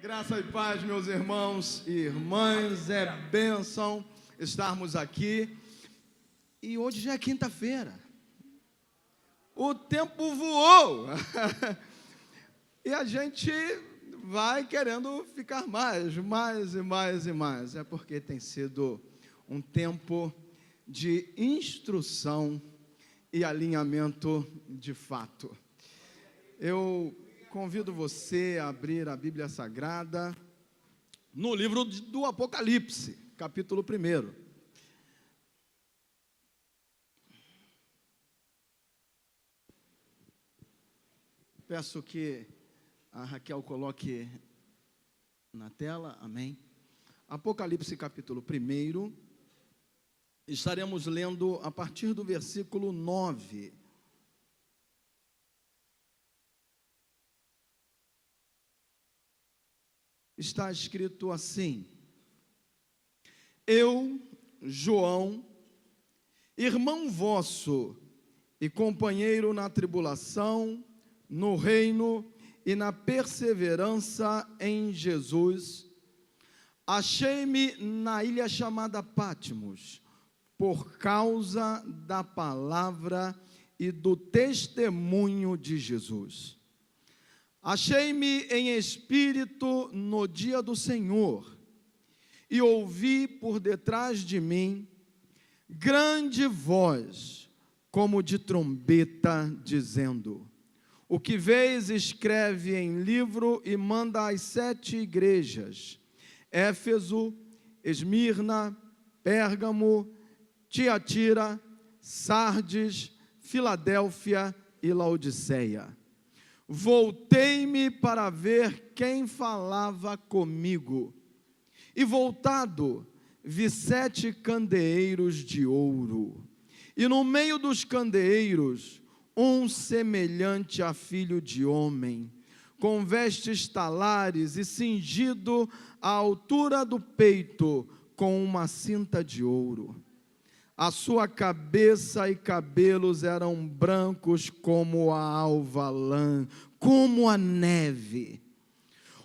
Graça e paz, meus irmãos e irmãs, é bênção estarmos aqui. E hoje já é quinta-feira. O tempo voou. E a gente vai querendo ficar mais e mais. É porque tem sido um tempo de instrução e alinhamento de fato. Eu convido você a abrir a Bíblia Sagrada no livro do Apocalipse, capítulo 1. Peço que a Raquel coloque na tela, amém? Apocalipse, capítulo 1, estaremos lendo a partir do versículo 9. Está escrito assim: Eu, João, irmão vosso e companheiro na tribulação, no reino e na perseverança em Jesus, achei-me na ilha chamada Patmos, por causa da palavra e do testemunho de Jesus. Achei-me em espírito no dia do Senhor, e ouvi por detrás de mim grande voz, como de trombeta, dizendo: O que vês, escreve em livro e manda às 7 igrejas: Éfeso, Esmirna, Pérgamo, Tiatira, Sardes, Filadélfia e Laodiceia. Voltei-me para ver quem falava comigo, e voltado, vi 7 candeeiros de ouro, e no meio dos candeeiros, um semelhante a filho de homem, com vestes talares e cingido à altura do peito, com uma cinta de ouro. A sua cabeça e cabelos eram brancos como a alva lã, como a neve.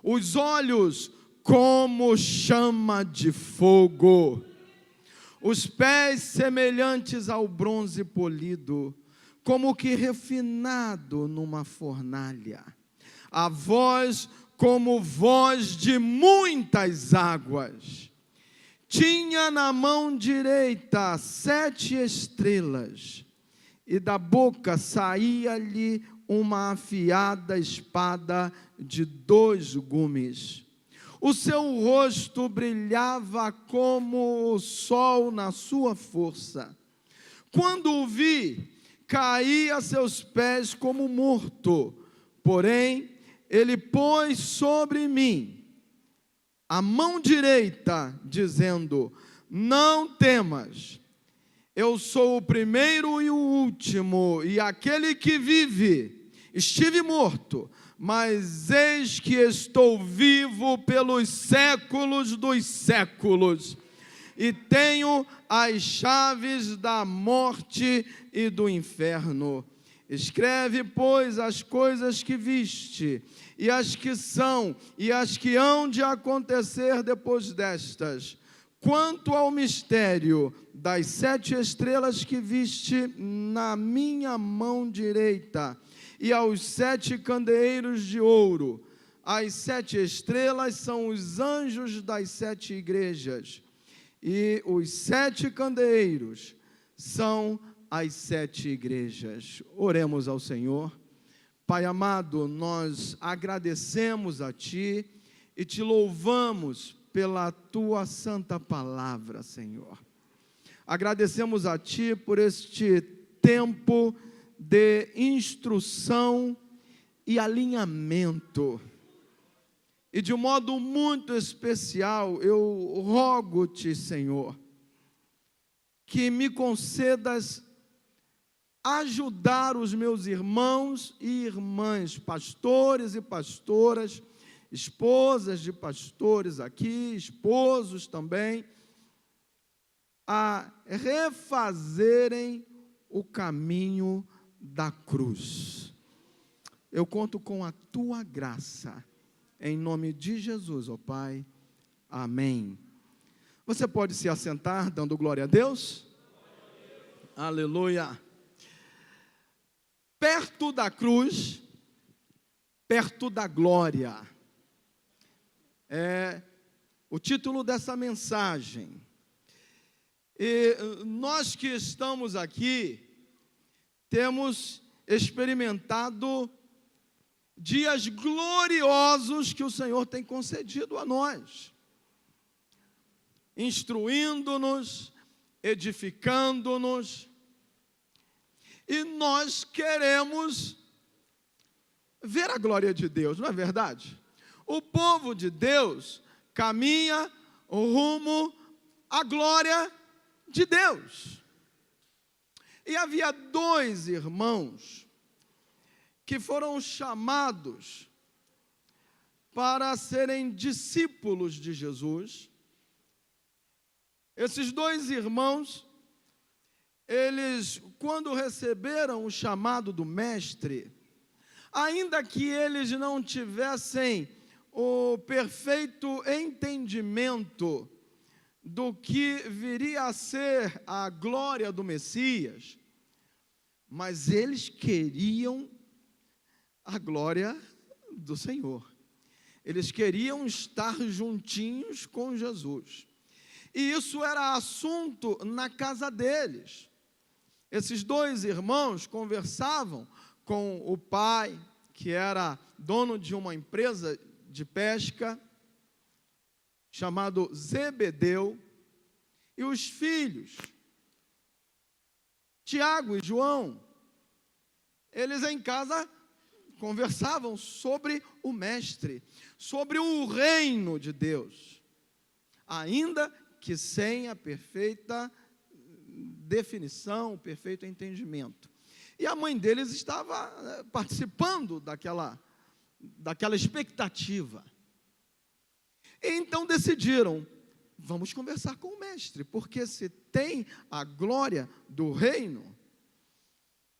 Os olhos como chama de fogo. Os pés semelhantes ao bronze polido, como que refinado numa fornalha. A voz como voz de muitas águas. Tinha na mão direita 7 estrelas, e da boca saía-lhe uma afiada espada de 2 gumes. O seu rosto brilhava como o sol na sua força. Quando o vi, caí a seus pés como morto, porém ele pôs sobre mim a mão direita, dizendo: Não temas, eu sou o primeiro e o último, e aquele que vive. Estive morto, mas eis que estou vivo pelos séculos dos séculos, e tenho as chaves da morte e do inferno. Escreve, pois, as coisas que viste, e as que são, e as que hão de acontecer depois destas. Quanto ao mistério das 7 estrelas que viste na minha mão direita, e aos 7 candeeiros de ouro, as 7 estrelas são os anjos das 7 igrejas, e os 7 candeeiros são as 7 igrejas. Oremos ao Senhor. Pai amado, nós agradecemos a Ti e Te louvamos pela Tua santa palavra, Senhor. Agradecemos a Ti por este tempo de instrução e alinhamento. E de um modo muito especial, eu rogo-Te, Senhor, que me concedas ajudar os meus irmãos e irmãs, pastores e pastoras, esposas de pastores aqui, esposos também, a refazerem o caminho da cruz. Eu conto com a Tua graça em nome de Jesus, ó Pai. Amém. Você pode se assentar, dando glória a Deus? Aleluia. Perto da cruz, perto da glória. É o título dessa mensagem. E nós que estamos aqui, temos experimentado dias gloriosos que o Senhor tem concedido a nós, instruindo-nos, edificando-nos, e nós queremos ver a glória de Deus, não é verdade? O povo de Deus caminha rumo à glória de Deus. E havia 2 irmãos que foram chamados para serem discípulos de Jesus. Esses 2 irmãos, eles, quando receberam o chamado do mestre, ainda que eles não tivessem o perfeito entendimento do que viria a ser a glória do Messias, mas eles queriam a glória do Senhor. Eles queriam estar juntinhos com Jesus. E isso era assunto na casa deles. Esses 2 irmãos conversavam com o pai, que era dono de uma empresa de pesca, chamado Zebedeu, e os filhos, Tiago e João. Eles em casa conversavam sobre o mestre, sobre o reino de Deus, ainda que sem a perfeita definição, o perfeito entendimento. E a mãe deles estava participando daquela expectativa. E então decidiram, vamos conversar com o mestre, porque se tem a glória do reino,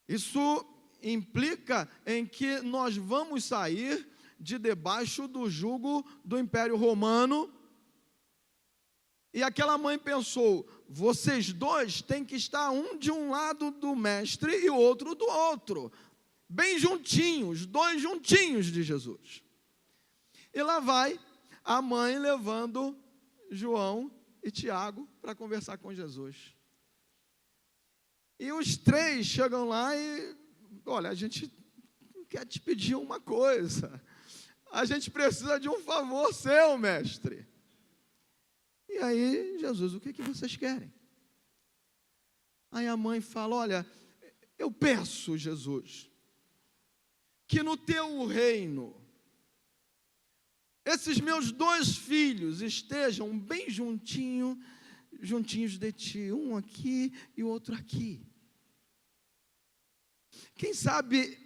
isso implica em que nós vamos sair de debaixo do jugo do Império Romano. E aquela mãe pensou, vocês 2 têm que estar um de um lado do mestre e o outro do outro, bem juntinhos, 2 juntinhos de Jesus. E lá vai a mãe levando João e Tiago para conversar com Jesus. E os 3 chegam lá e, olha, a gente quer te pedir uma coisa, a gente precisa de um favor seu, mestre. E aí, Jesus, o que vocês querem? Aí a mãe fala, olha, eu peço, Jesus, que no teu reino, esses meus 2 filhos estejam bem juntinhos de ti, um aqui e o outro aqui. Quem sabe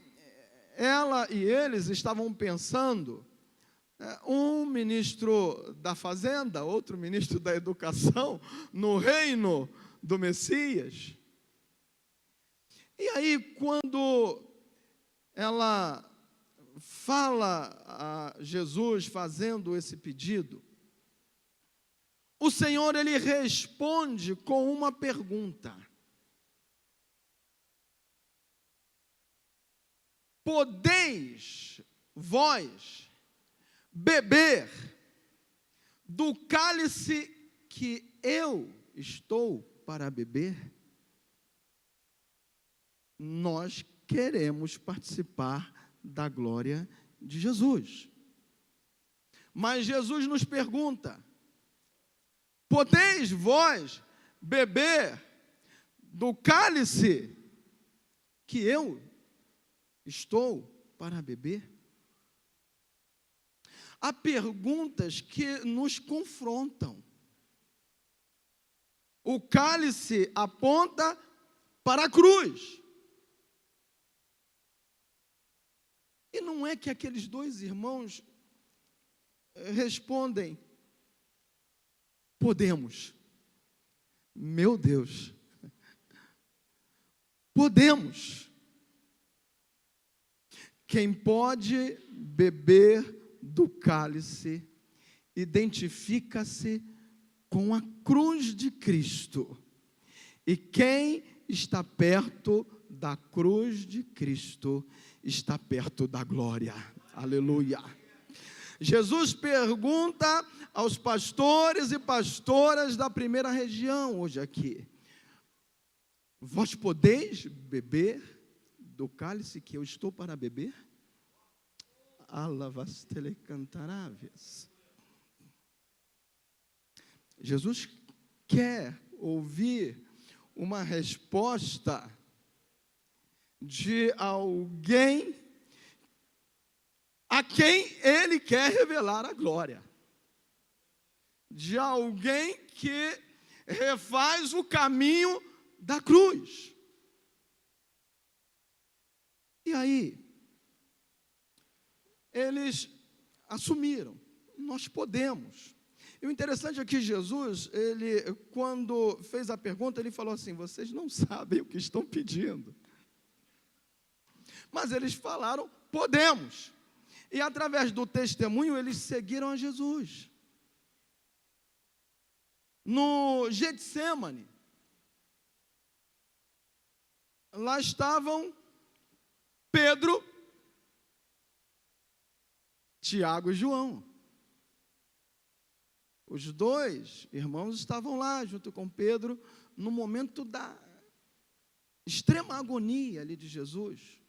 ela e eles estavam pensando, um ministro da Fazenda, outro ministro da Educação, no reino do Messias. E aí, quando ela fala a Jesus fazendo esse pedido, o Senhor, ele responde com uma pergunta. Podeis vós beber do cálice que eu estou para beber? Nós queremos participar da glória de Jesus. Mas Jesus nos pergunta, podeis vós beber do cálice que eu estou para beber? Há perguntas que nos confrontam. O cálice aponta para a cruz. E não é que aqueles 2 irmãos respondem, podemos. Meu Deus. Podemos. Quem pode beber do cálice identifica-se com a cruz de Cristo. E quem está perto da cruz de Cristo está perto da glória. Aleluia. Jesus pergunta aos pastores e pastoras da primeira região hoje aqui: vós podeis beber do cálice que eu estou para beber? Alavastele cantarávias. Jesus quer ouvir uma resposta de alguém a quem ele quer revelar a glória, de alguém que refaz o caminho da cruz. E aí, eles assumiram: nós podemos. E o interessante é que Jesus, quando fez a pergunta, ele falou assim: vocês não sabem o que estão pedindo. Mas eles falaram: podemos. E através do testemunho, eles seguiram a Jesus. No Getsêmani, lá estavam Pedro, Tiago e João. Os dois irmãos estavam lá junto com Pedro no momento da extrema agonia ali de Jesus.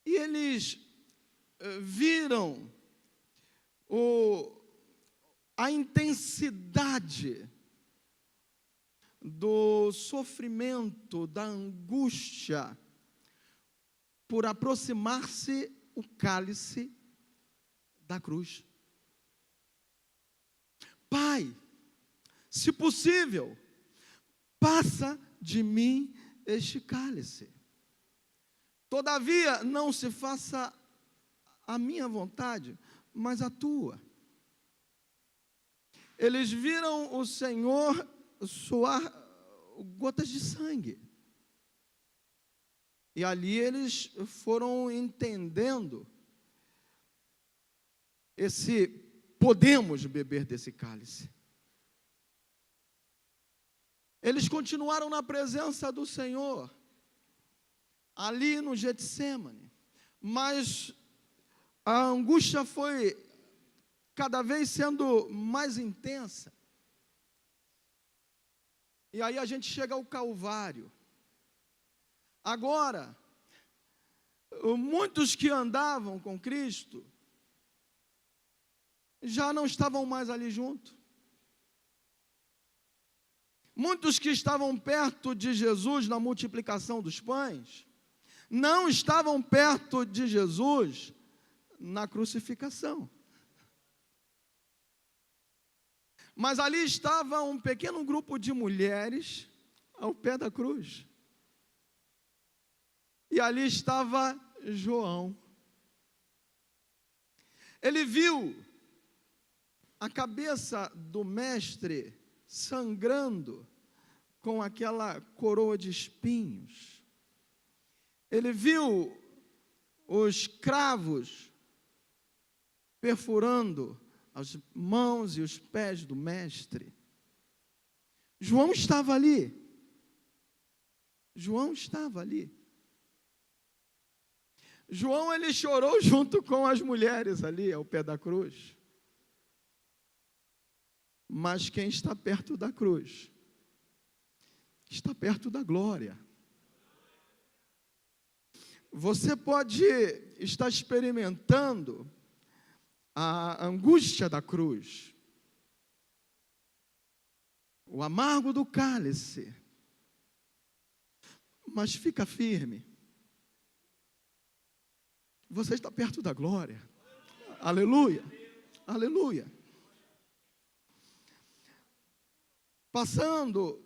E eles viram a intensidade do sofrimento, da angústia, por aproximar-se o cálice da cruz. Pai, se possível, passa de mim este cálice. Todavia, não se faça a minha vontade, mas a tua. Eles viram o Senhor suar gotas de sangue. E ali eles foram entendendo podemos beber desse cálice. Eles continuaram na presença do Senhor, ali no Getsêmani, mas a angústia foi cada vez sendo mais intensa. E aí a gente chega ao Calvário. Agora, muitos que andavam com Cristo já não estavam mais ali junto. Muitos que estavam perto de Jesus na multiplicação dos pães, não estavam perto de Jesus na crucificação. Mas ali estava um pequeno grupo de mulheres ao pé da cruz. E ali estava João. Ele viu a cabeça do mestre sangrando com aquela coroa de espinhos. Ele viu os cravos perfurando as mãos e os pés do mestre. João estava ali. João estava ali. João, ele chorou junto com as mulheres ali ao pé da cruz. Mas quem está perto da cruz está perto da glória. Você pode estar experimentando a angústia da cruz, o amargo do cálice, mas fica firme. Você está perto da glória. Aleluia, aleluia. Passando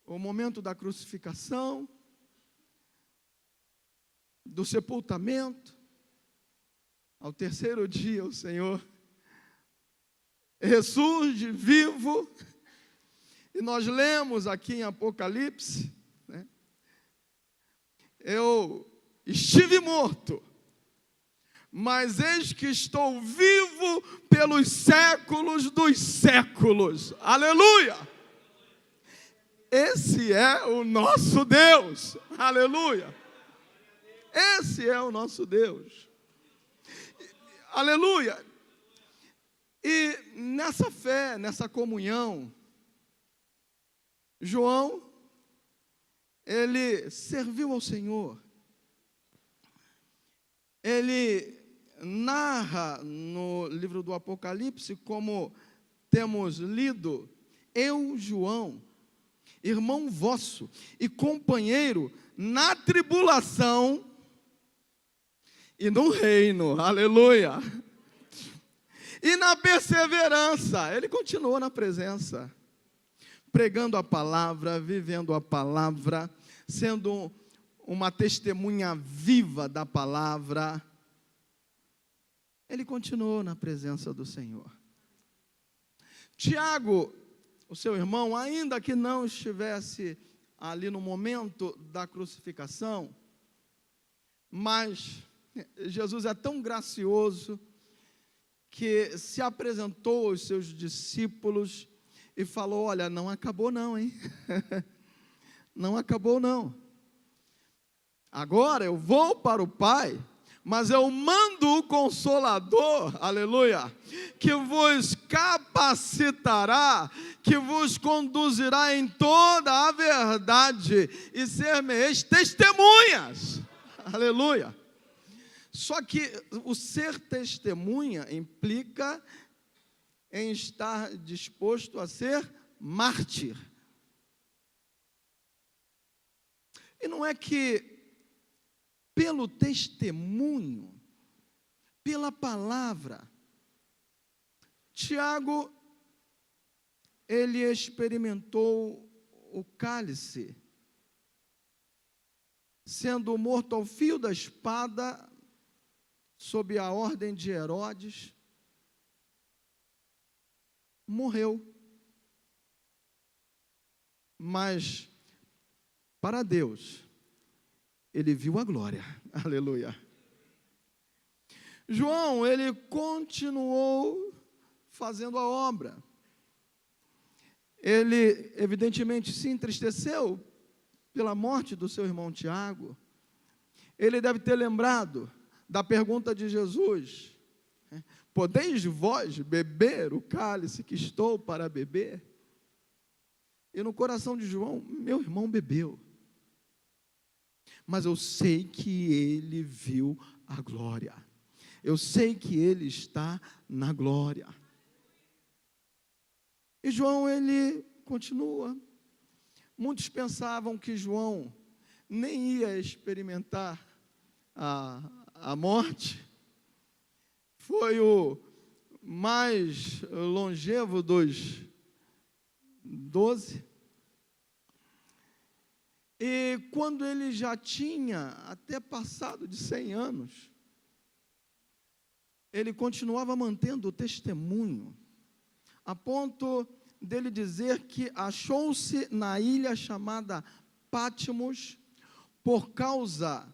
o momento da crucificação, do sepultamento, ao terceiro dia o Senhor ressurge vivo, e nós lemos aqui em Apocalipse, né? Eu estive morto, mas eis que estou vivo pelos séculos dos séculos. Aleluia! Esse é o nosso Deus. Aleluia! Esse é o nosso Deus. Aleluia! E nessa fé, nessa comunhão, João, ele serviu ao Senhor. Ele narra no livro do Apocalipse, como temos lido: eu, João, irmão vosso e companheiro na tribulação e no reino, aleluia, e na perseverança. Ele continuou na presença, pregando a palavra, vivendo a palavra, sendo uma testemunha viva da palavra. Ele continuou na presença do Senhor. Tiago, o seu irmão, ainda que não estivesse ali no momento da crucificação, mas Jesus é tão gracioso que se apresentou aos seus discípulos e falou: olha, não acabou não, hein? Não acabou não. Agora eu vou para o Pai, mas eu mando o Consolador, aleluia, que vos capacitará, que vos conduzirá em toda a verdade, e ser-me-eis testemunhas, aleluia. Só que o ser testemunha implica em estar disposto a ser mártir. E não é que pelo testemunho, pela palavra, Tiago, ele experimentou o cálice, sendo morto ao fio da espada, sob a ordem de Herodes, morreu. Mas, para Deus, ele viu a glória, aleluia. João, ele continuou fazendo a obra. Ele, evidentemente, se entristeceu pela morte do seu irmão Tiago. Ele deve ter lembrado da pergunta de Jesus: podeis vós beber o cálice que estou para beber? E no coração de João, meu irmão bebeu, mas eu sei que ele viu a glória, eu sei que ele está na glória. E João, ele continua. Muitos pensavam que João nem ia experimentar a morte. Foi o mais longevo dos 12. E quando ele já tinha até passado de 100 anos, ele continuava mantendo o testemunho, a ponto dele dizer que achou-se na ilha chamada Patmos por causa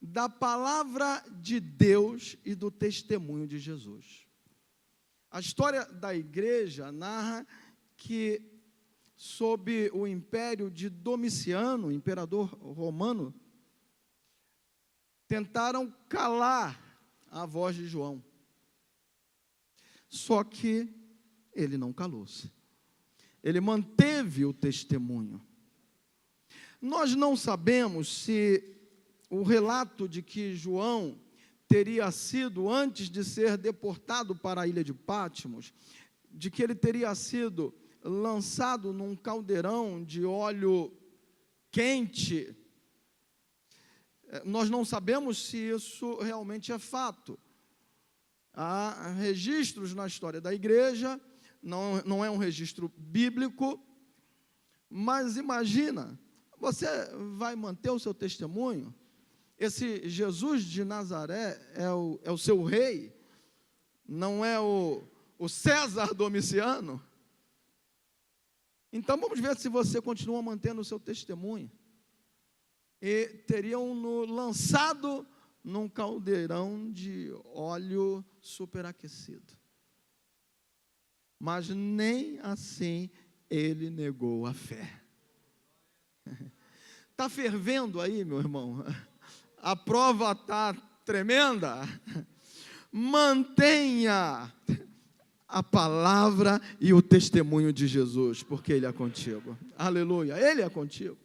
da palavra de Deus e do testemunho de Jesus. A história da igreja narra que, sob o império de Domiciano, imperador romano, tentaram calar a voz de João. Só que ele não calou-se. Ele manteve o testemunho. Nós não sabemos se o relato de que João teria sido, antes de ser deportado para a ilha de Patmos, de que ele teria sido lançado num caldeirão de óleo quente, nós não sabemos se isso realmente é fato. Há registros na história da igreja, não é um registro bíblico, mas imagina, você vai manter o seu testemunho? Esse Jesus de Nazaré é o seu rei, não é o César Domiciano? Então vamos ver se você continua mantendo o seu testemunho. E teriam lançado num caldeirão de óleo superaquecido. Mas nem assim ele negou a fé. Está fervendo aí, meu irmão? A prova está tremenda? Mantenha a palavra e o testemunho de Jesus, porque Ele é contigo. Aleluia, Ele é contigo.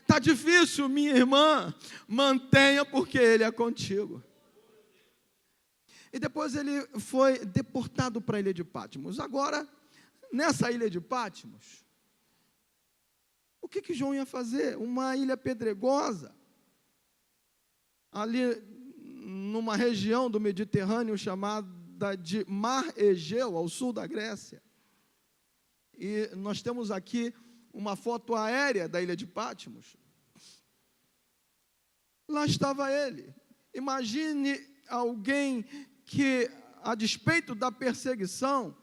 Está difícil, minha irmã? Mantenha, porque Ele é contigo. E depois ele foi deportado para a ilha de Patmos. Agora, nessa ilha de Patmos, o que João ia fazer? Uma ilha pedregosa, ali numa região do Mediterrâneo chamada de Mar Egeu, ao sul da Grécia. E nós temos aqui uma foto aérea da ilha de Patmos. Lá estava ele. Imagine alguém que, a despeito da perseguição,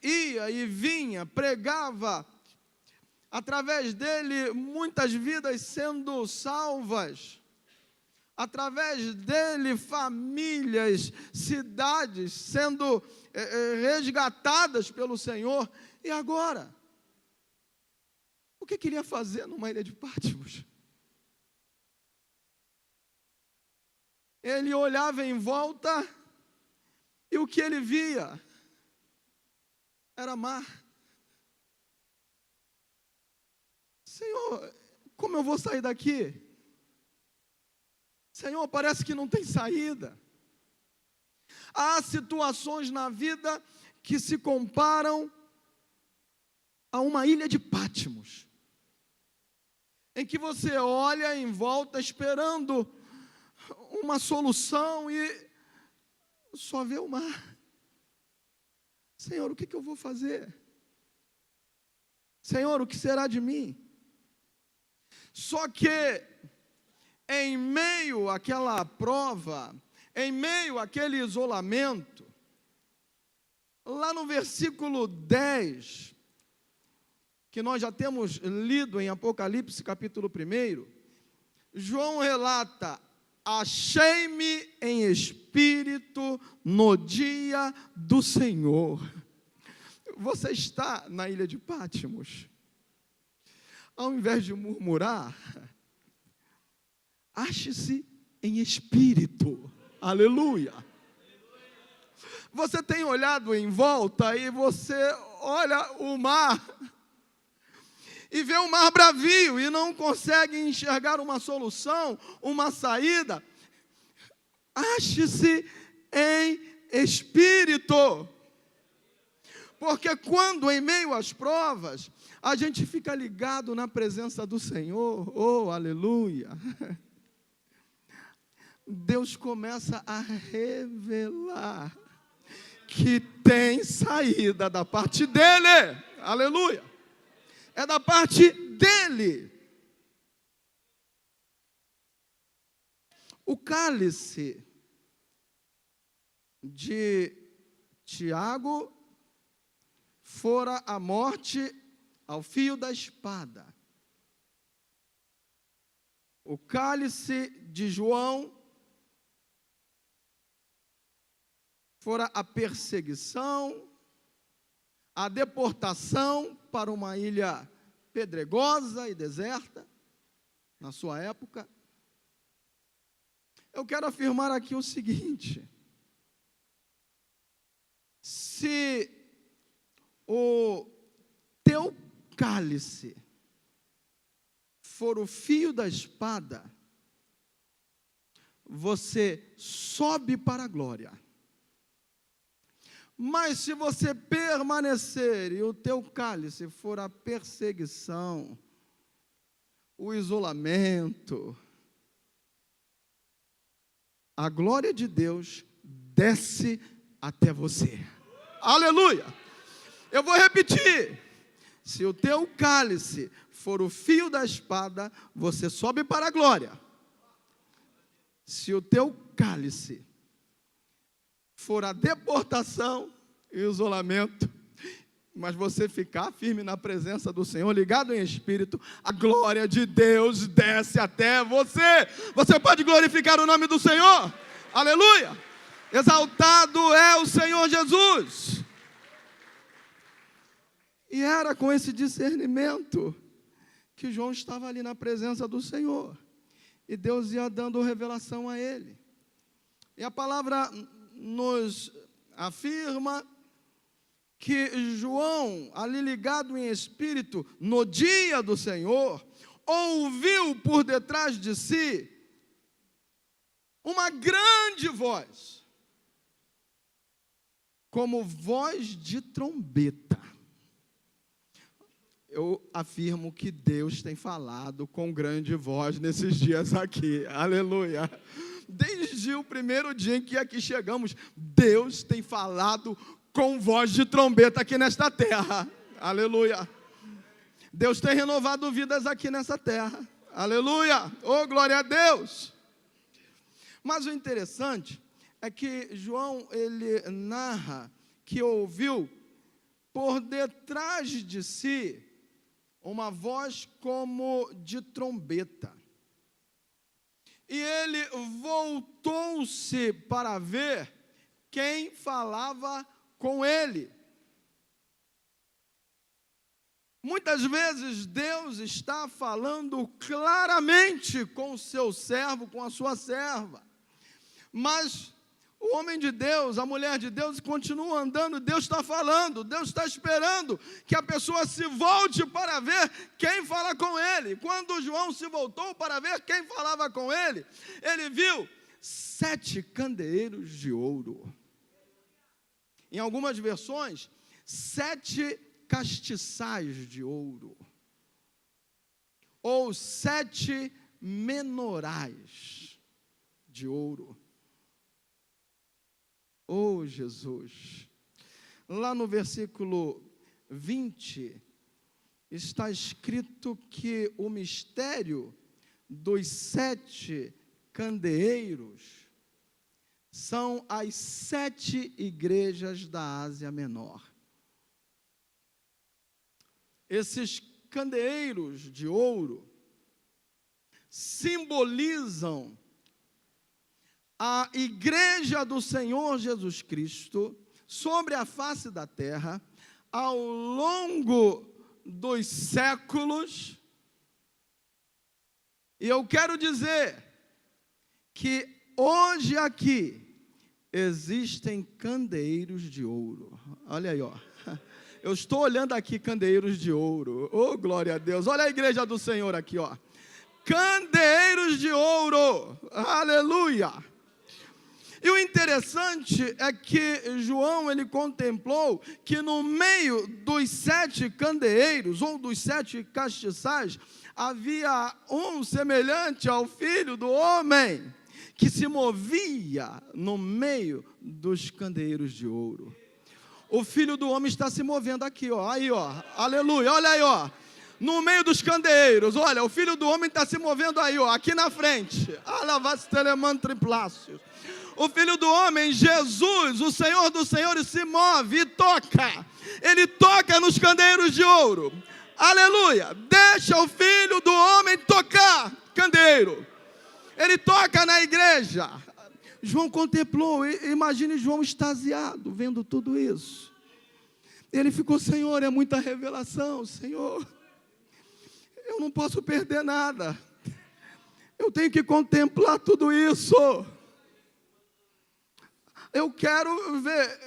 ia e vinha, pregava, através dele muitas vidas sendo salvas, através dele famílias, cidades sendo resgatadas pelo Senhor. E agora? O que queria fazer numa ilha de Patmos? Ele olhava em volta e o que ele via era mar. Senhor, como eu vou sair daqui? Senhor, parece que não tem saída. Há situações na vida que se comparam a uma ilha de Patmos, em que você olha em volta esperando uma solução e só vê o mar. Senhor, o que eu vou fazer? Senhor, o que será de mim? Só que, em meio àquela prova, em meio àquele isolamento, lá no versículo 10, que nós já temos lido em Apocalipse capítulo 1, João relata: achei-me em espírito no dia do Senhor. Você está na ilha de Patmos. Ao invés de murmurar, ache-se em espírito. Aleluia. Você tem olhado em volta e você olha o mar e vê o mar bravio e não consegue enxergar uma solução, uma saída. Ache-se em espírito. Porque quando em meio às provas, a gente fica ligado na presença do Senhor, oh, aleluia, Deus começa a revelar que tem saída da parte dEle, aleluia, é da parte dEle. O cálice de Tiago fora a morte ao fio da espada. O cálice de João fora a perseguição, a deportação para uma ilha pedregosa e deserta, na sua época. Eu quero afirmar aqui o seguinte: se o teu cálice for o fio da espada, você sobe para a glória. Mas se você permanecer e o teu cálice for a perseguição, o isolamento, a glória de Deus desce até você. Aleluia! Eu vou repetir. Se o teu cálice for o fio da espada, você sobe para a glória. Se o teu cálice for a deportação e o isolamento, mas você ficar firme na presença do Senhor, ligado em espírito, a glória de Deus desce até você. Você pode glorificar o nome do Senhor. Aleluia! Exaltado é o Senhor Jesus. E era com esse discernimento que João estava ali na presença do Senhor. E Deus ia dando revelação a ele. E a palavra nos afirma que João, ali ligado em espírito, no dia do Senhor, ouviu por detrás de si uma grande voz, como voz de trombeta. Eu afirmo que Deus tem falado com grande voz nesses dias aqui, aleluia. Desde o primeiro dia em que aqui chegamos, Deus tem falado com voz de trombeta aqui nesta terra, aleluia. Deus tem renovado vidas aqui nessa terra, aleluia, oh glória a Deus. Mas o interessante é que João, ele narra que ouviu por detrás de si uma voz como de trombeta. E ele voltou-se para ver quem falava com ele. Muitas vezes Deus está falando claramente com o seu servo, com a sua serva. Mas o homem de Deus, a mulher de Deus continua andando, Deus está falando, Deus está esperando que a pessoa se volte para ver quem fala com ele. Quando João se voltou para ver quem falava com ele, ele viu 7 candeeiros de ouro. Em algumas versões, 7 castiçais de ouro, ou 7 menorais de ouro. Oh, Jesus! Lá no versículo 20, está escrito que o mistério dos 7 candeeiros são as 7 igrejas da Ásia Menor. Esses candeeiros de ouro simbolizam a igreja do Senhor Jesus Cristo sobre a face da terra ao longo dos séculos. E eu quero dizer que hoje aqui existem candeeiros de ouro. Olha aí, ó. Eu estou olhando aqui candeeiros de ouro. Oh, glória a Deus. Olha a igreja do Senhor aqui, ó. Candeeiros de ouro. Aleluia. E o interessante é que João, ele contemplou que no meio dos 7 candeeiros, ou dos 7 castiçais, havia um semelhante ao Filho do Homem, que se movia no meio dos candeeiros de ouro. O Filho do Homem está se movendo aqui, ó, aí, ó, aleluia, olha aí, ó, no meio dos candeeiros, olha, o Filho do Homem está se movendo aí, ó, aqui na frente, alavasteleman triplácios. O Filho do Homem, Jesus, o Senhor dos Senhores, se move e toca. Ele toca nos candeeiros de ouro. Aleluia. Deixa o Filho do Homem tocar candeeiro. Ele toca na igreja. João contemplou, imagine João extasiado, vendo tudo isso. Ele ficou, Senhor, é muita revelação, Senhor. Eu não posso perder nada. Eu tenho que contemplar tudo isso. Eu quero ver,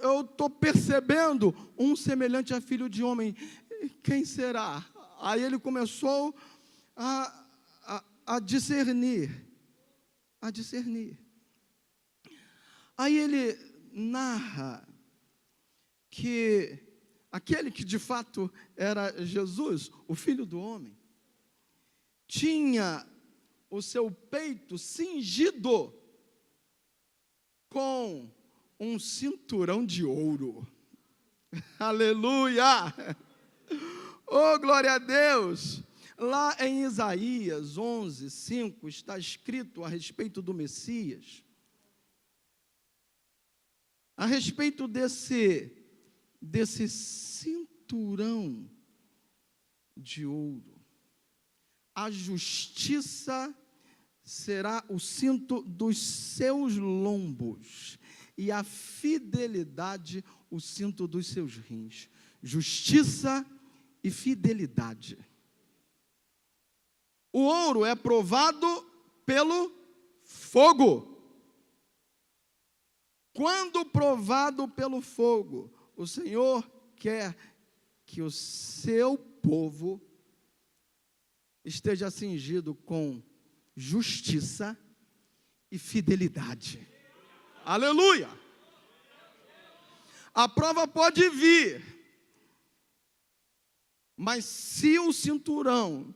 eu estou percebendo um semelhante a Filho de Homem. Quem será? Aí ele começou a discernir. Aí ele narra que aquele que de fato era Jesus, o Filho do Homem, tinha o seu peito cingido com um cinturão de ouro. Aleluia! Oh, glória a Deus! Lá em Isaías 11:5 está escrito a respeito do Messias, a respeito desse cinturão de ouro. A justiça será o cinto dos seus lombos, e a fidelidade o cinto dos seus rins. Justiça e fidelidade. O ouro é provado pelo fogo. Quando provado pelo fogo, o Senhor quer que o seu povo esteja cingido com justiça e fidelidade. Aleluia! A prova pode vir, mas se o cinturão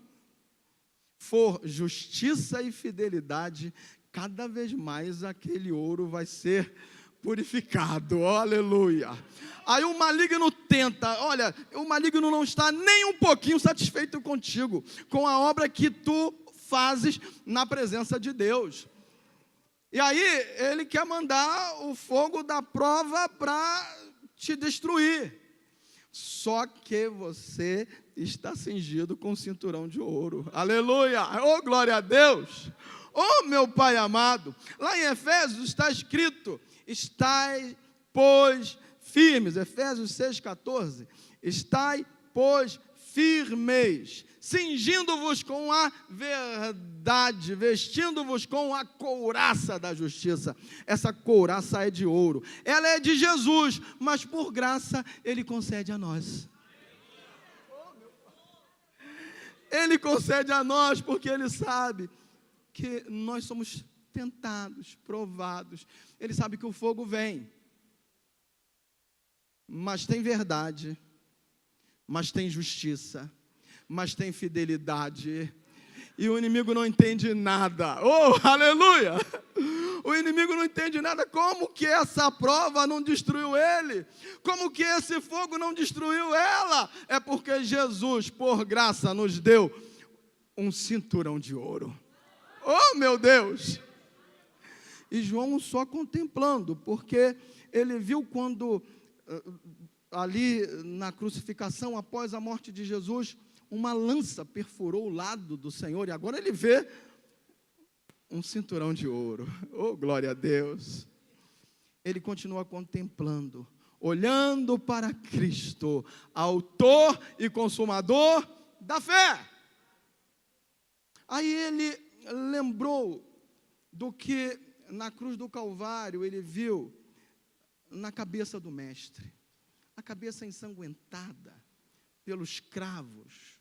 for justiça e fidelidade, cada vez mais aquele ouro vai ser purificado. Aleluia! Aí o maligno tenta, olha, o maligno não está nem um pouquinho satisfeito contigo, com a obra que tu fazes na presença de Deus. E aí ele quer mandar o fogo da prova para te destruir. Só que você está cingido com o cinturão de ouro. Aleluia! Oh, glória a Deus! Oh, meu Pai amado! Lá em Efésios está escrito: estai, pois, firmes. Efésios 6,14. Estai, pois, firmes, cingindo-vos com a verdade, vestindo-vos com a couraça da justiça. Essa couraça é de ouro, ela é de Jesus, mas por graça Ele concede a nós. Ele concede a nós porque Ele sabe que nós somos tentados, provados. Ele sabe que o fogo vem, mas tem verdade, mas tem justiça, mas tem fidelidade, e o inimigo não entende nada. Oh, aleluia! O inimigo não entende nada. Como que essa prova não destruiu ele? Como que esse fogo não destruiu ela? É porque Jesus, por graça, nos deu um cinturão de ouro. Oh, meu Deus! E João só contemplando, porque ele viu quando ali na crucificação, após a morte de Jesus, uma lança perfurou o lado do Senhor, e agora ele vê um cinturão de ouro. Oh, glória a Deus! Ele continua contemplando, olhando para Cristo, autor e consumador da fé. Aí ele lembrou do que na cruz do Calvário ele viu na cabeça do mestre, a cabeça ensanguentada pelos cravos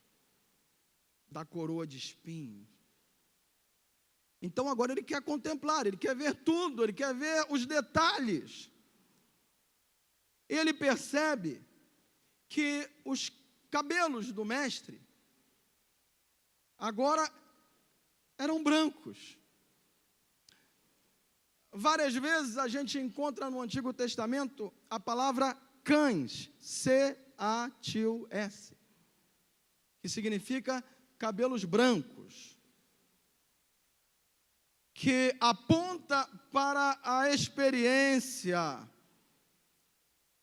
da coroa de espinhos. Então agora ele quer contemplar, ele quer ver tudo, ele quer ver os detalhes. Ele percebe que os cabelos do mestre agora eram brancos. Várias vezes a gente encontra no Antigo Testamento a palavra cães, C-A-T-U-S, que significa cabelos brancos, que aponta para a experiência,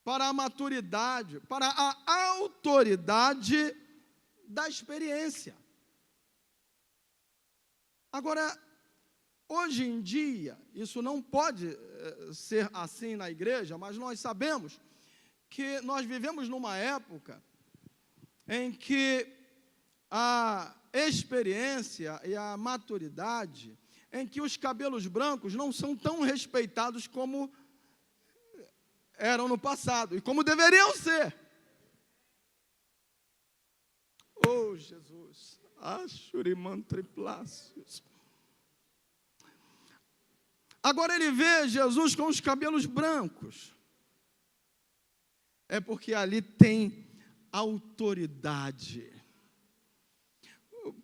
para a maturidade, para a autoridade da experiência. Agora, hoje em dia, isso não pode ser assim na igreja, mas nós sabemos que nós vivemos numa época em que a experiência e a maturidade, em que os cabelos brancos não são tão respeitados como eram no passado, e como deveriam ser. Oh, Jesus! Ashuriman triplácios. Agora ele vê Jesus com os cabelos brancos. É porque ali tem autoridade.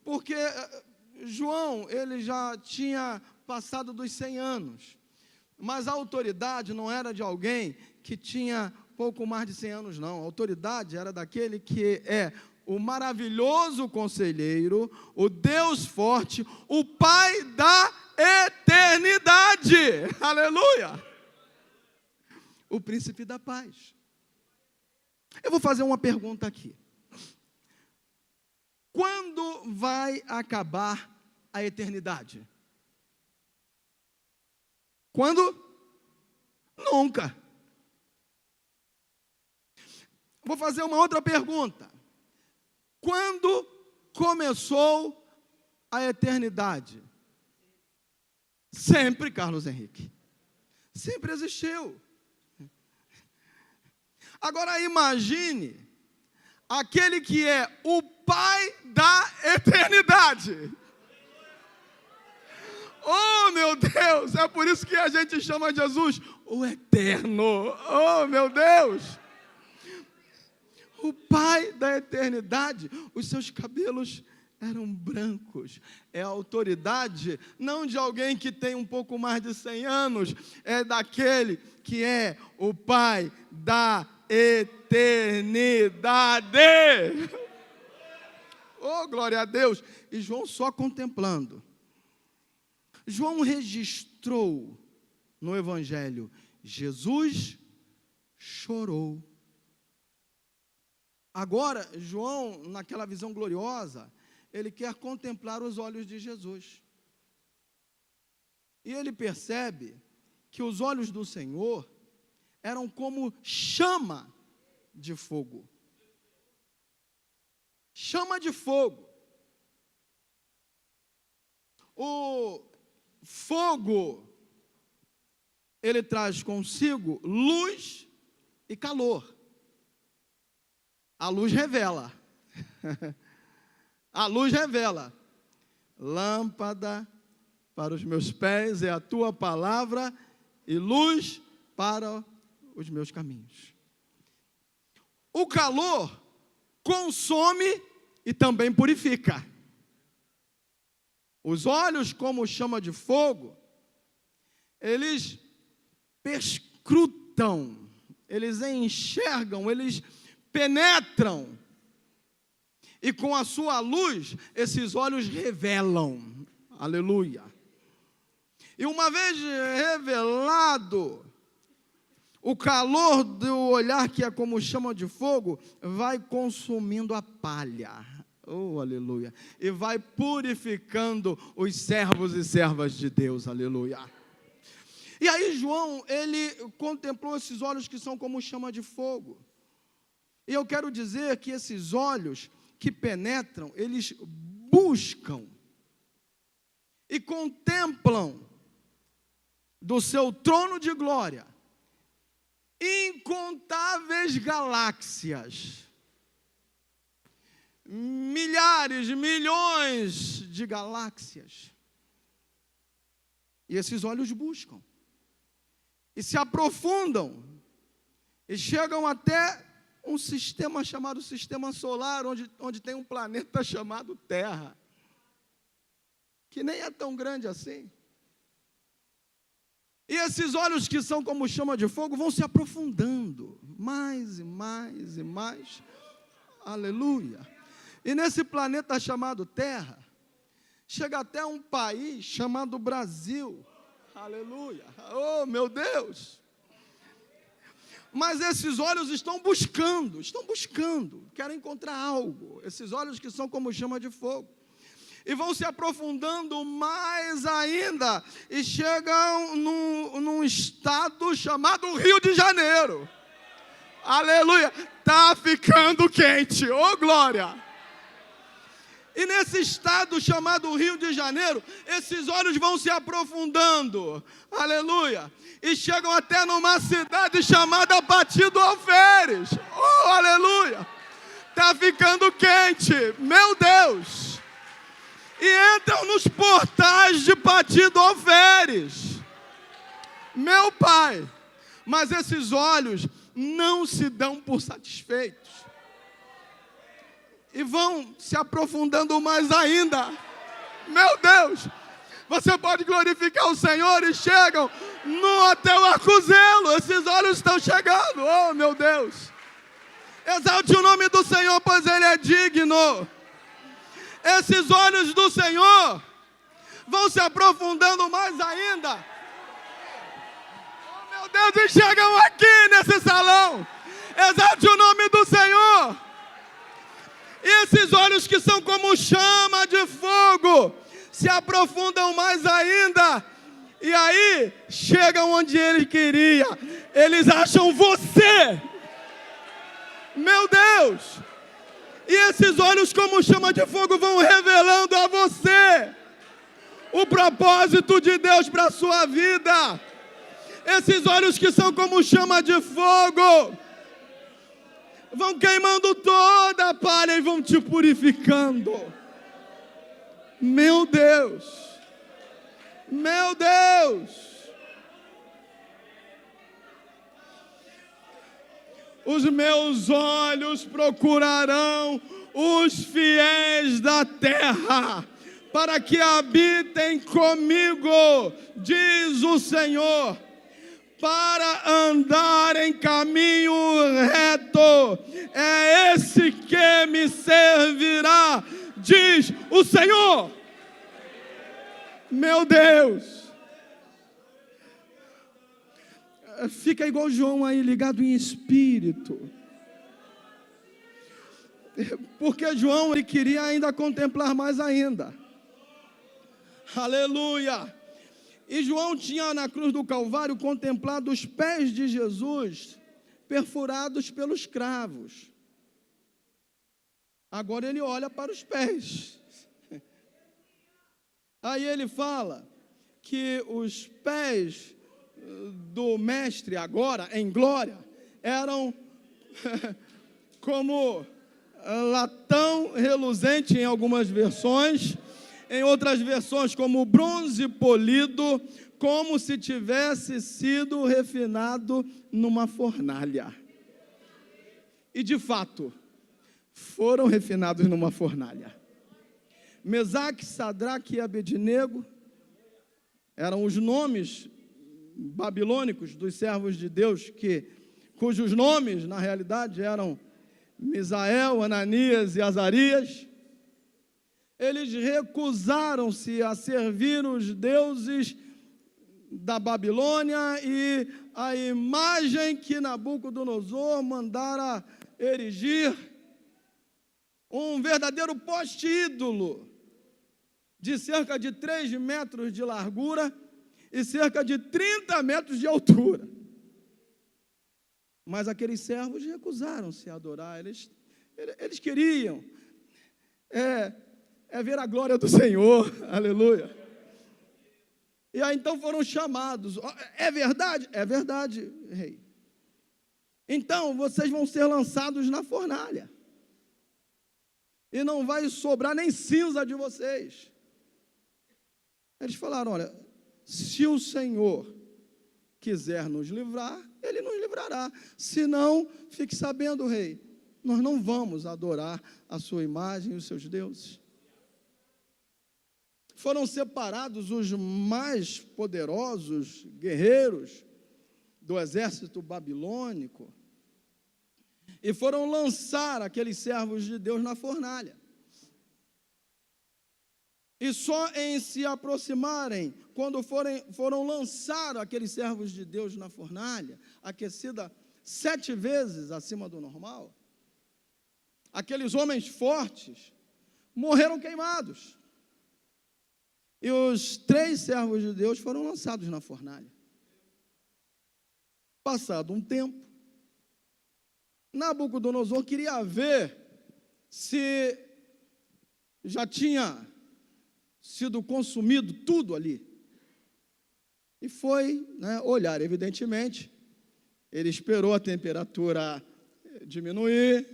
Porque João, ele já tinha passado dos 100 anos. Mas a autoridade não era de alguém que tinha pouco mais de 100 anos, não. A autoridade era daquele que é o maravilhoso conselheiro, o Deus forte, o Pai da eternidade. Aleluia! O príncipe da paz. Eu vou fazer uma pergunta aqui. Quando vai acabar a eternidade? Quando? Nunca. Vou fazer uma outra pergunta. Quando começou a eternidade? Sempre, Carlos Henrique. Sempre existiu. Agora imagine aquele que é o Pai da eternidade. Oh, meu Deus, é por isso que a gente chama Jesus o Eterno. Oh, meu Deus. O Pai da eternidade, os seus cabelos eram brancos. É a autoridade, não de alguém que tem um pouco mais de 100 anos, é daquele que é o Pai da eternidade. Oh, glória a Deus. E João só contemplando. João registrou no Evangelho, Jesus chorou. Agora, João, naquela visão gloriosa, ele quer contemplar os olhos de Jesus. E ele percebe que os olhos do Senhor eram como chama de fogo. Chama de fogo. O fogo, ele traz consigo luz e calor. A luz revela. A luz revela. Lâmpada para os meus pés é a tua palavra e luz para os meus caminhos. O calor consome e também purifica. Os olhos, como chama de fogo, eles perscrutam, eles enxergam, eles penetram. E com a sua luz, esses olhos revelam. Aleluia. E uma vez revelado, o calor do olhar, que é como chama de fogo, vai consumindo a palha. Oh, aleluia. E vai purificando os servos e servas de Deus. Aleluia. E aí João, ele contemplou esses olhos que são como chama de fogo. E eu quero dizer que esses olhos que penetram, eles buscam e contemplam do seu trono de glória incontáveis galáxias, milhares, milhões de galáxias. E esses olhos buscam e se aprofundam e chegam até um sistema chamado Sistema Solar, onde tem um planeta chamado Terra, que nem é tão grande assim. E esses olhos que são como chama de fogo vão se aprofundando mais e mais e mais. Aleluia. E nesse planeta chamado Terra, chega até um país chamado Brasil. Aleluia. Oh, meu Deus. Mas esses olhos estão buscando, querem encontrar algo. Esses olhos que são como chama de fogo. E vão se aprofundando mais ainda. E chegam num estado chamado Rio de Janeiro. Aleluia. Está ficando quente. Oh, glória. E nesse estado chamado Rio de Janeiro, esses olhos vão se aprofundando. Aleluia. E chegam até numa cidade chamada Pati do Alferes. Oh, aleluia. Está ficando quente. Meu Deus. E entram nos portais de Pati do Alferes. Meu Pai. Mas esses olhos não se dão por satisfeitos. E vão se aprofundando mais ainda. Meu Deus. Você pode glorificar o Senhor e chegam até o Arcozelo. Esses olhos estão chegando. Oh, meu Deus. Exalte o nome do Senhor, pois Ele é digno. Esses olhos do Senhor vão se aprofundando mais ainda. Oh, meu Deus, e chegam aqui nesse salão. Exalte o nome do como chama de fogo, se aprofundam mais ainda, e aí chegam onde ele queria. Eles acham você. Meu Deus! E esses olhos como chama de fogo vão revelando a você o propósito de Deus para a sua vida. Esses olhos que são como chama de fogo vão queimando toda a palha e vão te purificando. Meu Deus! Meu Deus! Os meus olhos procurarão os fiéis da terra, para que habitem comigo, diz o Senhor, para andar em caminho reto. É esse que me servirá, diz o Senhor. Meu Deus! Fica igual João aí, ligado em espírito. Porque João, ele queria ainda contemplar mais ainda. Aleluia! E João tinha na cruz do Calvário contemplado os pés de Jesus perfurados pelos cravos. Agora ele olha para os pés. Aí ele fala que os pés do mestre agora, em glória, eram como latão reluzente em algumas versões, em outras versões como bronze polido, como se tivesse sido refinado numa fornalha. E de fato, foram refinados numa fornalha. Mesaque, Sadraque e Abednego eram os nomes babilônicos dos servos de Deus, cujos nomes, na realidade, eram Misael, Ananias e Azarias. Eles recusaram-se a servir os deuses da Babilônia e a imagem que Nabucodonosor mandara erigir, um verdadeiro poste-ídolo, de cerca de 3 metros de largura e cerca de 30 metros de altura. Mas aqueles servos recusaram-se a adorar. Eles queriam ver a glória do Senhor. Aleluia. E aí então foram chamados. É verdade? É verdade, rei. Então vocês vão ser lançados na fornalha. E não vai sobrar nem cinza de vocês. Eles falaram, olha, se o Senhor quiser nos livrar, Ele nos livrará. Se não, fique sabendo, rei, nós não vamos adorar a sua imagem e os seus deuses. Foram separados os mais poderosos guerreiros do exército babilônico e foram lançar aqueles servos de Deus na fornalha. E só em se aproximarem, quando foram lançar aqueles servos de Deus na fornalha, aquecida 7 vezes acima do normal, aqueles homens fortes morreram queimados. E os 3 servos de Deus foram lançados na fornalha. Passado um tempo, Nabucodonosor queria ver se já tinha sido consumido tudo ali. E foi olhar, evidentemente. Ele esperou a temperatura diminuir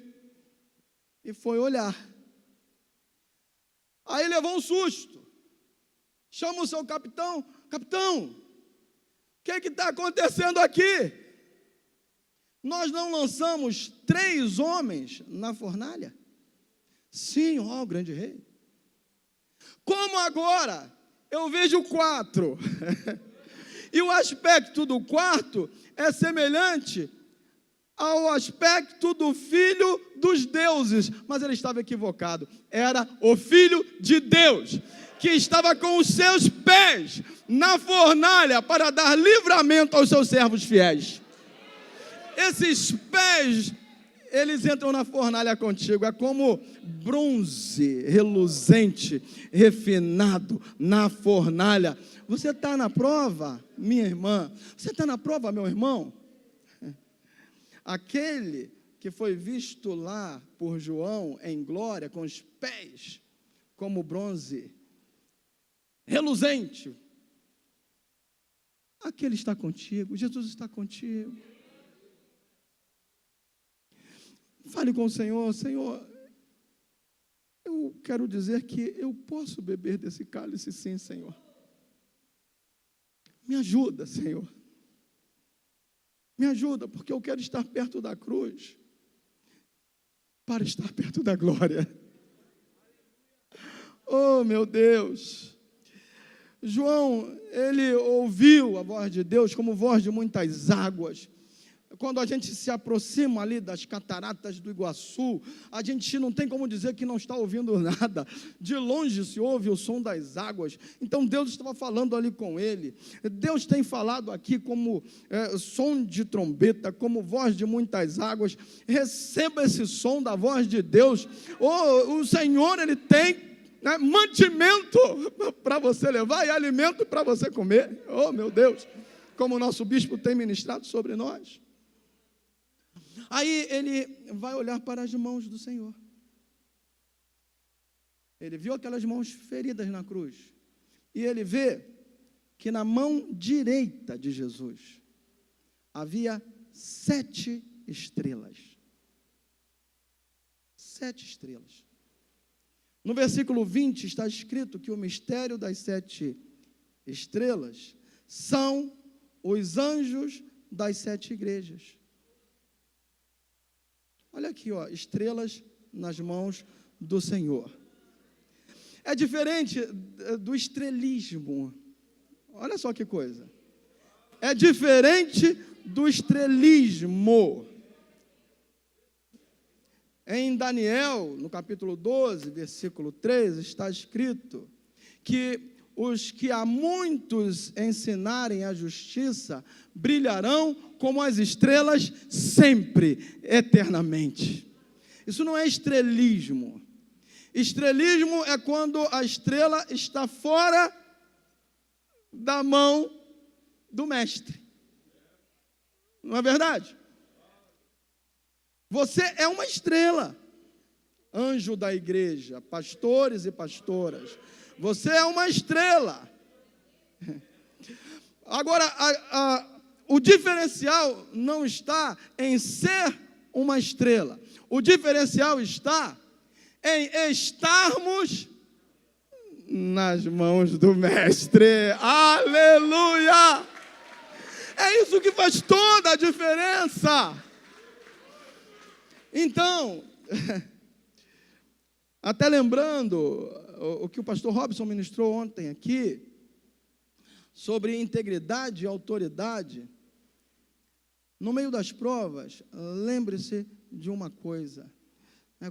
e foi olhar. Aí levou um susto. Chama o seu capitão. Capitão, o que está acontecendo aqui? Nós não lançamos 3 homens na fornalha? Sim, ó grande rei. Como agora eu vejo 4? E o aspecto do quarto é semelhante ao aspecto do filho dos deuses. Mas ele estava equivocado. Era o filho de Deus, que estava com os seus pés na fornalha para dar livramento aos seus servos fiéis. Esses pés eles entram na fornalha contigo, é como bronze reluzente, refinado na fornalha. Você está na prova, minha irmã? Você está na prova, meu irmão? Aquele que foi visto lá por João em glória, com os pés como bronze reluzente, aquele está contigo, Jesus está contigo. Fale com o Senhor: Senhor, eu quero dizer que eu posso beber desse cálice, sim, Senhor. Me ajuda, Senhor. Me ajuda, porque eu quero estar perto da cruz, para estar perto da glória. Oh, meu Deus! João, ele ouviu a voz de Deus como voz de muitas águas. Quando a gente se aproxima ali das cataratas do Iguaçu, a gente não tem como dizer que não está ouvindo nada. De longe se ouve o som das águas. Então Deus estava falando ali com ele. Deus tem falado aqui como som de trombeta, como voz de muitas águas. Receba esse som da voz de Deus. Oh, o Senhor, Ele tem mantimento para você levar e alimento para você comer. Oh, meu Deus, como o nosso bispo tem ministrado sobre nós. Aí ele vai olhar para as mãos do Senhor. Ele viu aquelas mãos feridas na cruz. E ele vê que na mão direita de Jesus havia 7 estrelas. 7 estrelas. No versículo 20 está escrito que o mistério das 7 estrelas são os anjos das 7 igrejas. Olha aqui, ó, estrelas nas mãos do Senhor. É diferente do estrelismo. Olha só que coisa. É diferente do estrelismo. Em Daniel, no capítulo 12, versículo 3, está escrito que os que a muitos ensinarem a justiça brilharão como as estrelas sempre, eternamente. Isso não é estrelismo. Estrelismo é quando a estrela está fora da mão do mestre. Não é verdade? Você é uma estrela, anjo da igreja, pastores e pastoras. Você é uma estrela. Agora, o diferencial não está em ser uma estrela. O diferencial está em estarmos nas mãos do mestre. Aleluia! É isso que faz toda a diferença. Então, até lembrando o que o pastor Robson ministrou ontem aqui, sobre integridade e autoridade, no meio das provas, lembre-se de uma coisa,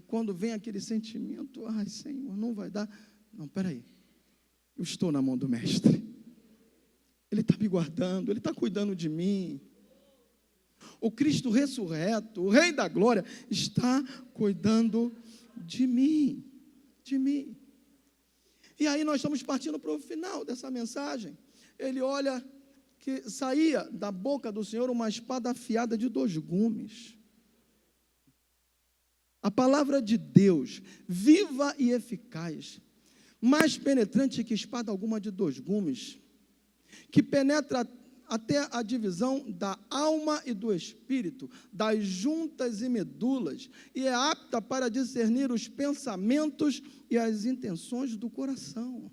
quando vem aquele sentimento, ai Senhor, não vai dar, não, peraí, eu estou na mão do mestre, Ele está me guardando, Ele está cuidando de mim, o Cristo ressurreto, o Rei da Glória, está cuidando de mim, E aí nós estamos partindo para o final dessa mensagem. Ele olha que saía da boca do Senhor uma espada afiada de 2 gumes. A palavra de Deus, viva e eficaz, mais penetrante que espada alguma de 2 gumes, que penetra até a divisão da alma e do espírito, das juntas e medulas, e é apta para discernir os pensamentos e as intenções do coração.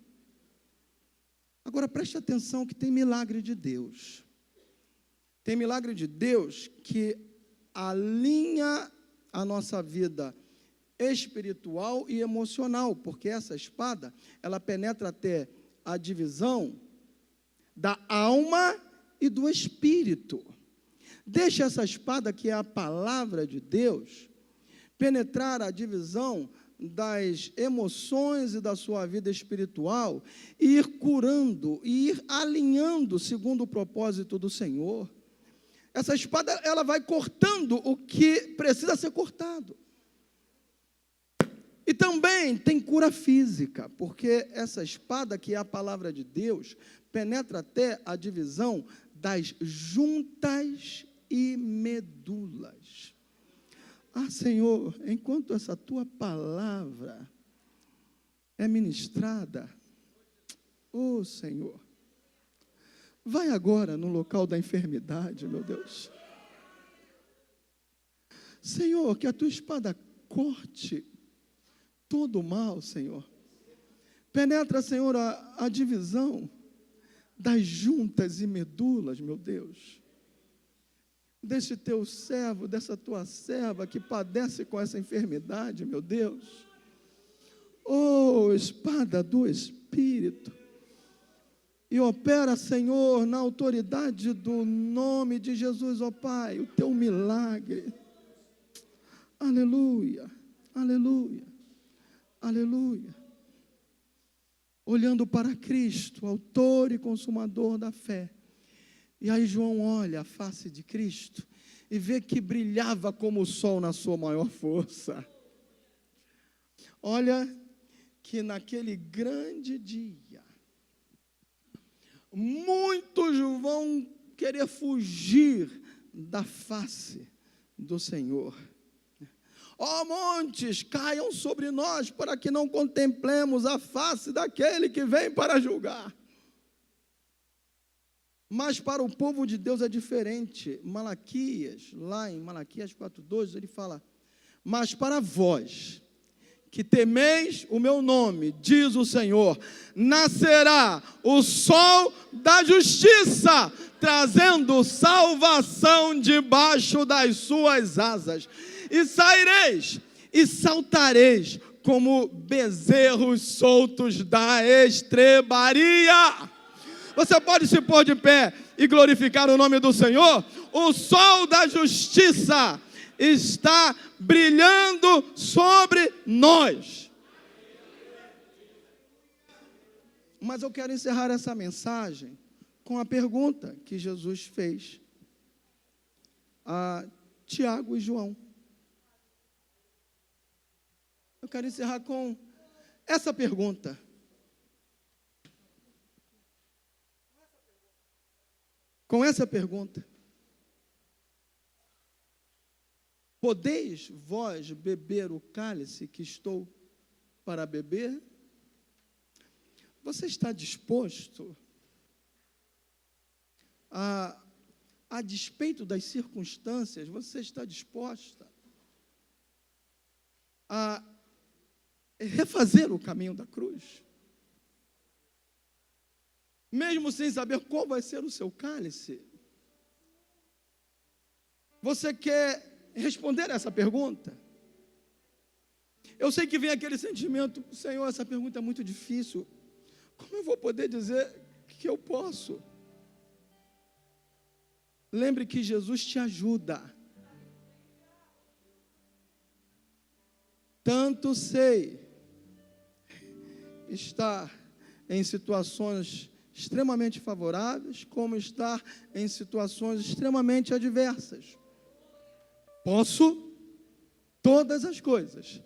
Agora preste atenção que tem milagre de Deus. Tem milagre de Deus que alinha a nossa vida espiritual e emocional, porque essa espada, ela penetra até a divisão da alma e do espírito. Deixa essa espada, que é a palavra de Deus, penetrar a divisão das emoções e da sua vida espiritual, e ir curando, e ir alinhando segundo o propósito do Senhor. Essa espada, ela vai cortando o que precisa ser cortado. E também tem cura física, porque essa espada, que é a palavra de Deus, penetra até a divisão das juntas e medulas. Ah, Senhor, enquanto essa tua palavra é ministrada, oh, Senhor, vai agora no local da enfermidade, meu Deus. Senhor, que a tua espada corte todo o mal, Senhor. Penetra, Senhor, a divisão das juntas e medulas, meu Deus. Desse teu servo, dessa tua serva que padece com essa enfermidade, meu Deus. Oh, espada do Espírito. E opera, Senhor, na autoridade do nome de Jesus, ó Pai, o teu milagre. Aleluia, aleluia, aleluia. Olhando para Cristo, autor e consumador da fé. E aí João olha a face de Cristo e vê que brilhava como o sol na sua maior força. Olha que naquele grande dia, muitos vão querer fugir da face do Senhor. Ó montes, caiam sobre nós para que não contemplemos a face daquele que vem para julgar. Mas para o povo de Deus é diferente. Malaquias, lá em Malaquias 4:2, ele fala: mas para vós, que temeis o meu nome, diz o Senhor, nascerá o sol da justiça, trazendo salvação debaixo das suas asas. E saireis e saltareis como bezerros soltos da estrebaria. Você pode se pôr de pé e glorificar o nome do Senhor? O sol da justiça está brilhando sobre nós. Mas eu quero encerrar essa mensagem com a pergunta que Jesus fez a Tiago e João. Eu quero encerrar com essa pergunta. Com essa pergunta: podeis vós beber o cálice que estou para beber? Você está disposto a despeito das circunstâncias, você está disposta a refazer o caminho da cruz? Mesmo sem saber qual vai ser o seu cálice? Você quer responder essa pergunta? Eu sei que vem aquele sentimento: Senhor, essa pergunta é muito difícil. Como eu vou poder dizer que eu posso? Lembre que Jesus te ajuda. Tanto sei estar em situações extremamente favoráveis, como estar em situações extremamente adversas. Posso todas as coisas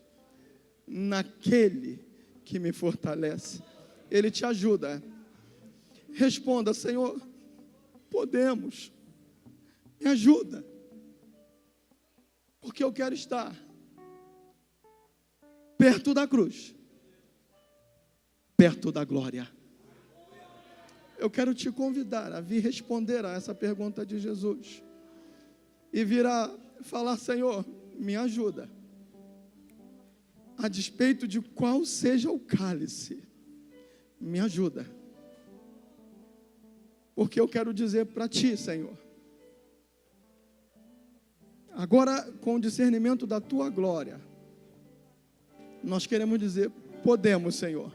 naquele que me fortalece. Ele te ajuda. Responda: Senhor, podemos. Me ajuda. Porque eu quero estar perto da cruz, perto da glória. Eu quero te convidar a vir responder a essa pergunta de Jesus. E vir a falar: Senhor, me ajuda. A despeito de qual seja o cálice, me ajuda. Porque eu quero dizer para ti, Senhor, agora com o discernimento da tua glória, nós queremos dizer: podemos, Senhor.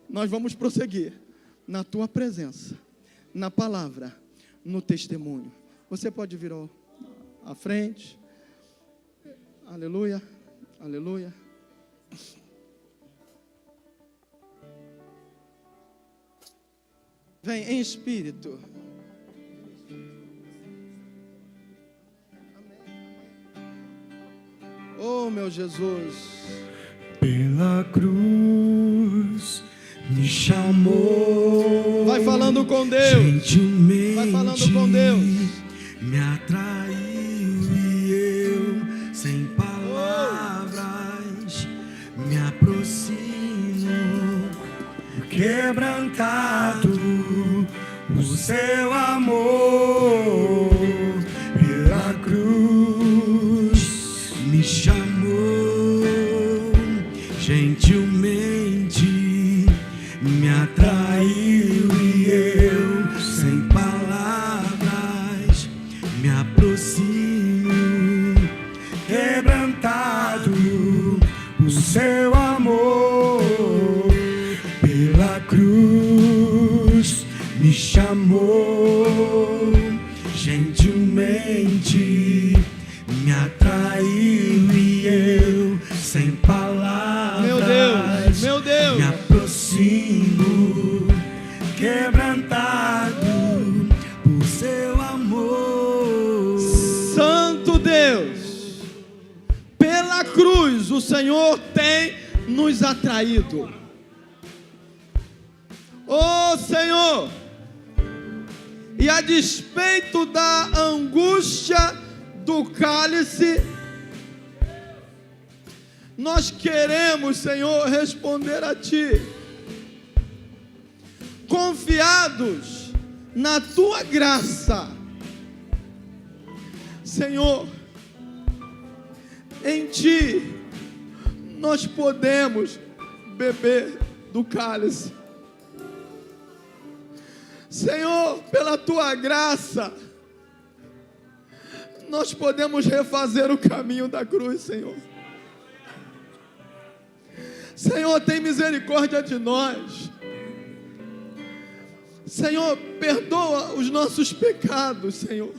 Nós vamos prosseguir na tua presença, na palavra, no testemunho. Você pode vir à frente. Aleluia, aleluia. Vem em espírito. Oh, meu Jesus. Pela cruz me chamou. Vai falando com Deus. Gentilmente vai falando com Deus. Me atraiu e eu, sem palavras, me aproximo, quebrantado o seu amor. Pela cruz me chamou, gentilmente me atraiu e eu, sem palavras, me aproximo, quebrantado o seu amor. Pela cruz me chamou, gentilmente me atraiu e eu, sem palavras, meu Deus, me aproximo, quebrantado por seu amor. Santo Deus, pela cruz o Senhor tem nos atraído. Oh Senhor, e a despeito da angústia do cálice, nós queremos, Senhor, responder a Ti, confiados na Tua graça. Senhor, em Ti nós podemos beber do cálice. Senhor, pela Tua graça, nós podemos refazer o caminho da cruz, Senhor. Senhor, tem misericórdia de nós. Senhor, perdoa os nossos pecados, Senhor.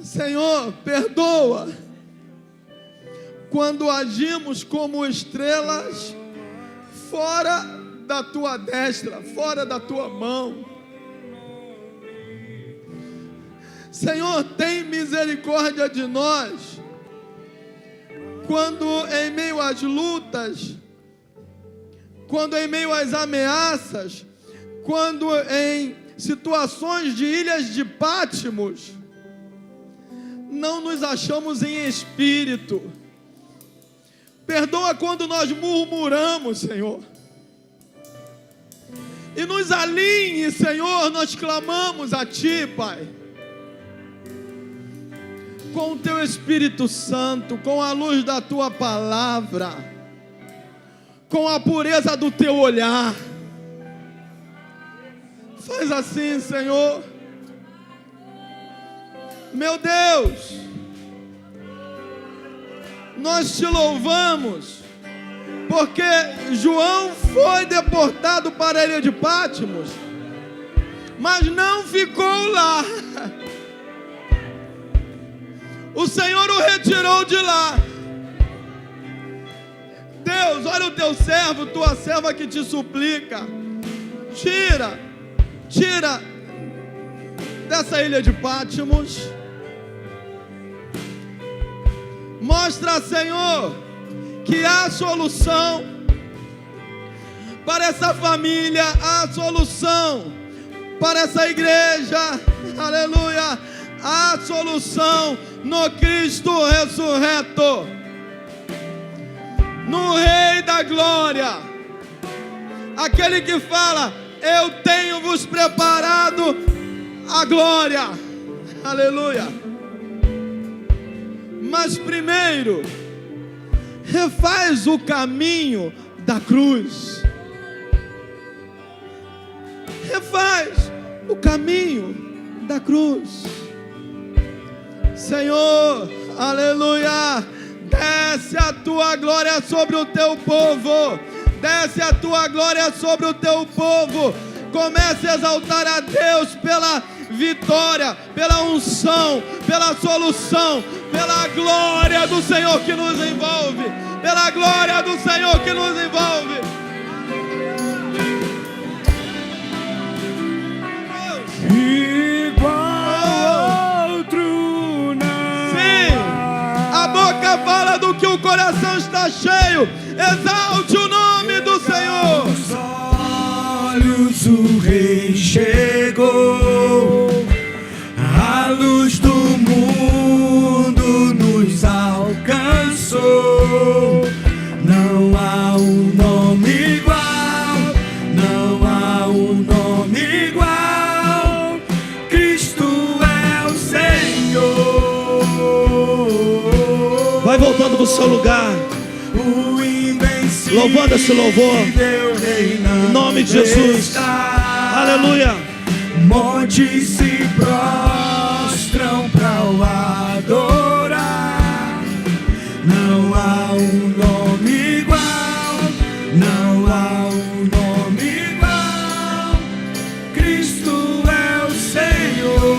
Senhor, perdoa quando agimos como estrelas fora da Tua destra, fora da Tua mão. Senhor, tem misericórdia de nós quando em meio às lutas, quando em meio às ameaças, quando em situações de ilhas de Pátimos, não nos achamos em espírito. Perdoa quando nós murmuramos, Senhor. E nos alinhe, Senhor, nós clamamos a Ti, Pai. Com o Teu Espírito Santo, com a luz da Tua palavra, com a pureza do Teu olhar. Faz assim, Senhor. Meu Deus, nós Te louvamos, porque João foi deportado para a ilha de Pátimos, mas não ficou lá. O Senhor o retirou de lá. Deus, olha o Teu servo, Tua serva que te suplica. Tira dessa ilha de Pátimos. Mostra, Senhor, que há solução para essa família, há solução para essa igreja, aleluia, há solução no Cristo ressurreto, no Rei da Glória, aquele que fala: eu tenho vos preparado a glória, aleluia. Mas primeiro, refaz o caminho da cruz. Refaz o caminho da cruz. Senhor, aleluia, desce a Tua glória sobre o Teu povo. Desce a Tua glória sobre o Teu povo. Comece a exaltar a Deus pela vitória, pela unção, pela solução, pela glória do Senhor que nos envolve, pela glória do Senhor que nos envolve. Igual outro não. boca fala do que o coração está cheio. Exalte o nome do Senhor. Aos olhos o Rei chegou, a luz do mundo nos alcançou. Não há um nome igual, não há um nome igual. Cristo é o Senhor. Vai voltando pro seu lugar, O invencível, louvando esse louvor. Em nome de Jesus. Aleluia. Montes se prostram para o adorar. Não há um nome igual, não há um nome igual. Cristo é o Senhor.